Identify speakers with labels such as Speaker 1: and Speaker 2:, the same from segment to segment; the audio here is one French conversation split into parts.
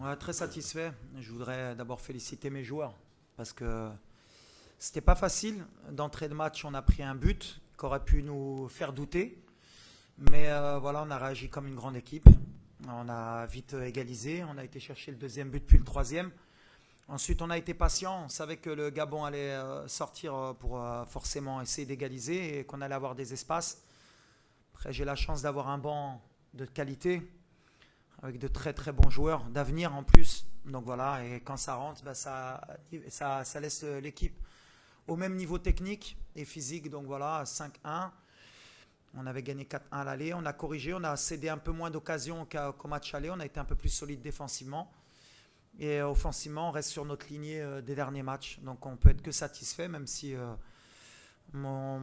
Speaker 1: Ouais, très satisfait. Je voudrais d'abord féliciter mes joueurs parce que c'était pas facile. D'entrée de match, on a pris un but qui aurait pu nous faire douter. Mais voilà, on a réagi comme une grande équipe. On a vite égalisé. On a été chercher le deuxième but puis le troisième. Ensuite, on a été patient. On savait que le Gabon allait sortir pour forcément essayer d'égaliser et qu'on allait avoir des espaces. Après, j'ai la chance d'avoir un banc de qualité avec de très très bons joueurs d'avenir en plus. Donc voilà, et quand ça rentre, bah, ça laisse l'équipe au même niveau technique et physique. Donc voilà, 5-1. On avait gagné 4-1 à l'aller. On a corrigé, on a cédé un peu moins d'occasions qu'au match aller. On a été un peu plus solide défensivement. Et offensivement, on reste sur notre lignée des derniers matchs. Donc on peut être que satisfait, même si ma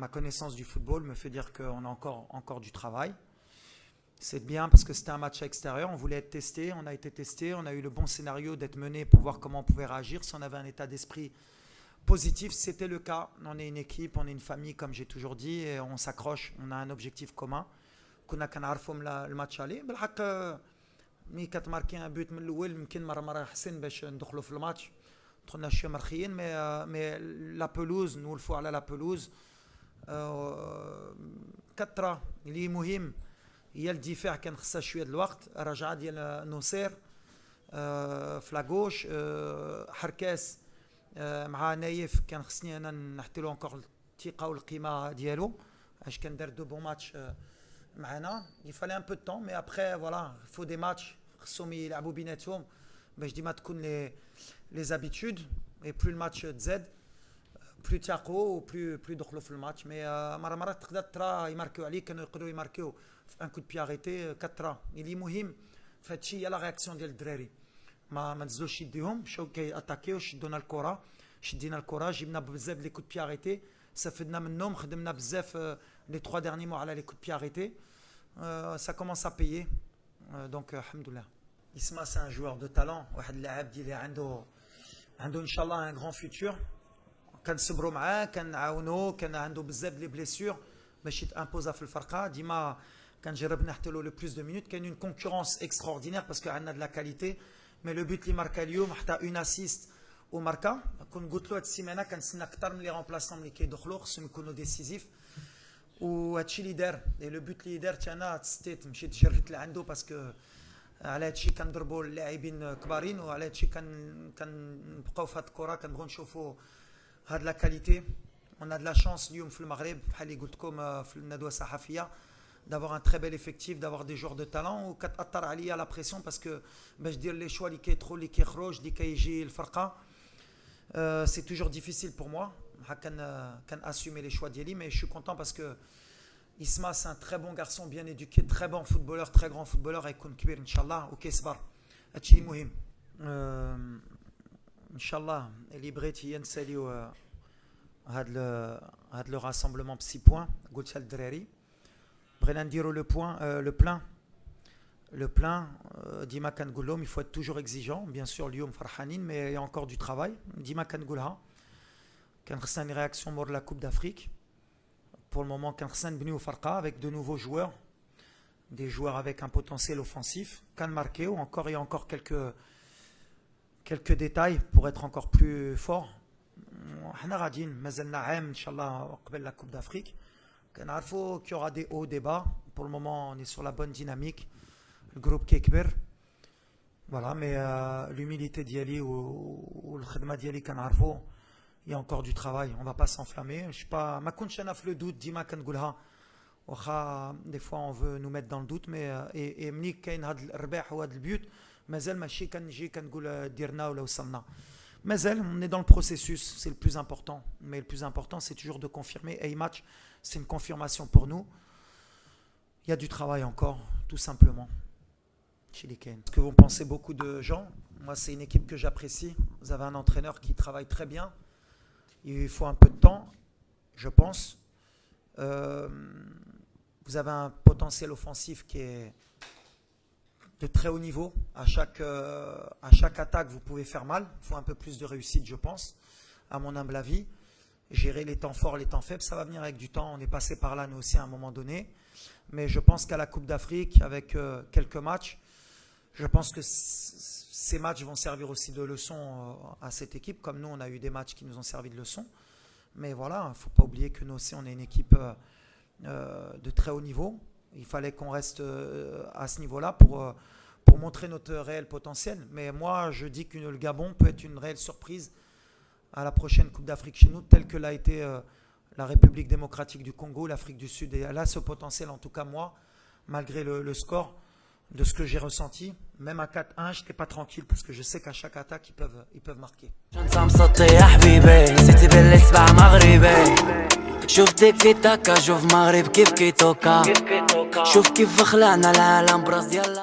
Speaker 1: connaissance du football me fait dire qu'on a encore du travail. C'est bien parce que c'était un match à l'extérieur, on voulait être testé, on a été testé, on a eu le bon scénario d'être mené pour voir comment on pouvait réagir, si on avait un état d'esprit positif, c'était le cas. On est une équipe, on est une famille comme j'ai toujours dit, et on s'accroche, on a un objectif commun. كنا كنعرفوا من الماتش عليه بالحق. مي كتماركي ان بوت من الاول يمكن مره احسن باش ندخلوا في الماتش. دخلنا شويه مرخيين مي لا بلوز نولفوا على لا بلوز. كثره اللي مهم هي الدفاع كان خصها شويه د الوقت الرجعه ديال نصير في لاغوش حركاس مع نايف كان خصني انا نحطي له انكور الثقه والقيمه ديالو اش كان دار دو بون ماتش معنا. il fallait un peu de temps mais après voilà il faut des matchs خصهم يلعبوا بيناتهم باش ديما تكون les habitudes et plus le match تزاد plus تاقوا plus دخلوا في الماتش. مي مرات تقدر ترى يماركيو عليك كانوا يقدروا يماركيو في ان كود بي اريتي 4 اللي مهم في هادشي هي لا رياكسيون ديال الدراري. ما نزلوش يديهم مشاو كياتاكيو شدونا الكره شدينا الكره جبنا بزاف لي كود بي اريتي استفدنا منهم خدمنا بزاف لي 3 derniers mois على لي كود بي اريتي. Ça commence à payer donc alhamdoulilah. Isma c'est un joueur de talent واحد اللاعب اللي عنده ان شاء الله un grand futur. كنصبروا معاه كنعاونوه كان عنده بزاف لي بليسيور باش يتامبوزا في الفرقه ديما كنجرب نحط له لو بلوس دو مينوت. كاين اون كونكورونس اكستراوردينير باسكو عندنا دو لا كاليتي مي لو بوت اللي ماركا اليوم حتى اون اسيست وماركا. كون قلت له هاد السيمانه كنتسنى اكثر من لي رومبلاسون اللي كيدخلوا خصهم يكونوا ديسيزيف وهادشي اللي دار. اي لو بوت اللي دارت انا تستيت مشيت جريت لعندو باسكو على هادشي كنضربوا اللاعبين كبارين وعلى هادشي كنبقاو في هاد الكره كنبغيو نشوفوا هاد لا كاليتي. On a de la chance اليوم في المغرب بحال اللي قلت لكم في الندوه الصحفيه d'avoir un très bel effectif, d'avoir des joueurs de talent وكتاثر عليا لا بريسيون باسكو باش دير لي شوا اللي كيدخل اللي كيخرج اللي كيجي الفرقه سي توجور ديفيسيل بور موا. كان اسومي لي شوا ديالي مي je suis content parce que Isma c'est un très bon garçon bien éduqué très bon footballeur très grand footballeur يكون كبير ان شاء الله وكيصبر هادشي مهم. ان شاء الله اللي بغيت هي نساليو هاد لو راسمبلمون بسي بوين قلتها للدراري. بغينا نديرو le plein ديما كنقول لهم il faut être toujours exigeant bien sûr. اليوم فرحانين mais il y a encore du travail ديما كنقولها. كان خصنا une réaction mort la Coupe d'Afrique. Pour le moment كان خصنا نبنيو فرقه avec de nouveaux joueurs, des joueurs avec un potentiel offensif كان ماركيو encore. Il y a encore quelques détails pour être encore plus fort. حنا غاديين مازلنا عام ان شاء الله قبل لا كوب دافريك. كنعرفوا qu'il y aura des hauts des bas. Pour le moment on est sur la bonne dynamique. Le groupe كيكبر voilà mais l'humilité ديالي والخدمه ديالي كنعرفوا il y a encore du travail. On va pas s'enflammer. Je sais pas ما كنتش انا في le doute ديما كنقولها واخا des fois on veut nous mettre dans le doute mais et ملي كاين هذا الرباح وهذا البيوت مازال ماشي كنجي كنقول ديرنا ولا وصلنا. مازال on est dans le processus, c'est le plus important. Mais le plus important c'est toujours de confirmer. Et match c'est une confirmation pour nous. Il y a du travail encore tout simplement chez les Canes. Est-ce que vous pensez beaucoup de gens? Moi c'est une équipe que j'apprécie. Vous avez un entraîneur qui travaille très bien. Il faut un peu de temps je pense. Vous avez un potentiel offensif qui est de très haut niveau. À chaque attaque, vous pouvez faire mal. Il faut un peu plus de réussite, je pense, à mon humble avis. Gérer les temps forts, les temps faibles, ça va venir avec du temps. On est passé par là, nous aussi, à un moment donné. Mais je pense qu'à la Coupe d'Afrique, avec quelques matchs, Je pense que ces matchs vont servir aussi de leçon à cette équipe, comme nous on a eu des matchs qui nous ont servi de leçon. Mais voilà, il ne faut pas oublier que nous aussi on est une équipe de très haut niveau. Il fallait qu'on reste à ce niveau-là pour montrer notre réel potentiel. Mais moi je dis que le Gabon peut être une réelle surprise à la prochaine Coupe d'Afrique chez nous, telle que l'a été la République démocratique du Congo, l'Afrique du Sud. Et elle a ce potentiel, en tout cas moi, malgré le score, de ce que j'ai ressenti. Même à 4-1, je n'étais pas tranquille parce que je sais qu'à chaque attaque, ils peuvent marquer. شفتك في تاكا شوف مغرب كيف كي توكا شوف كيف خلعنا العالم براس ديال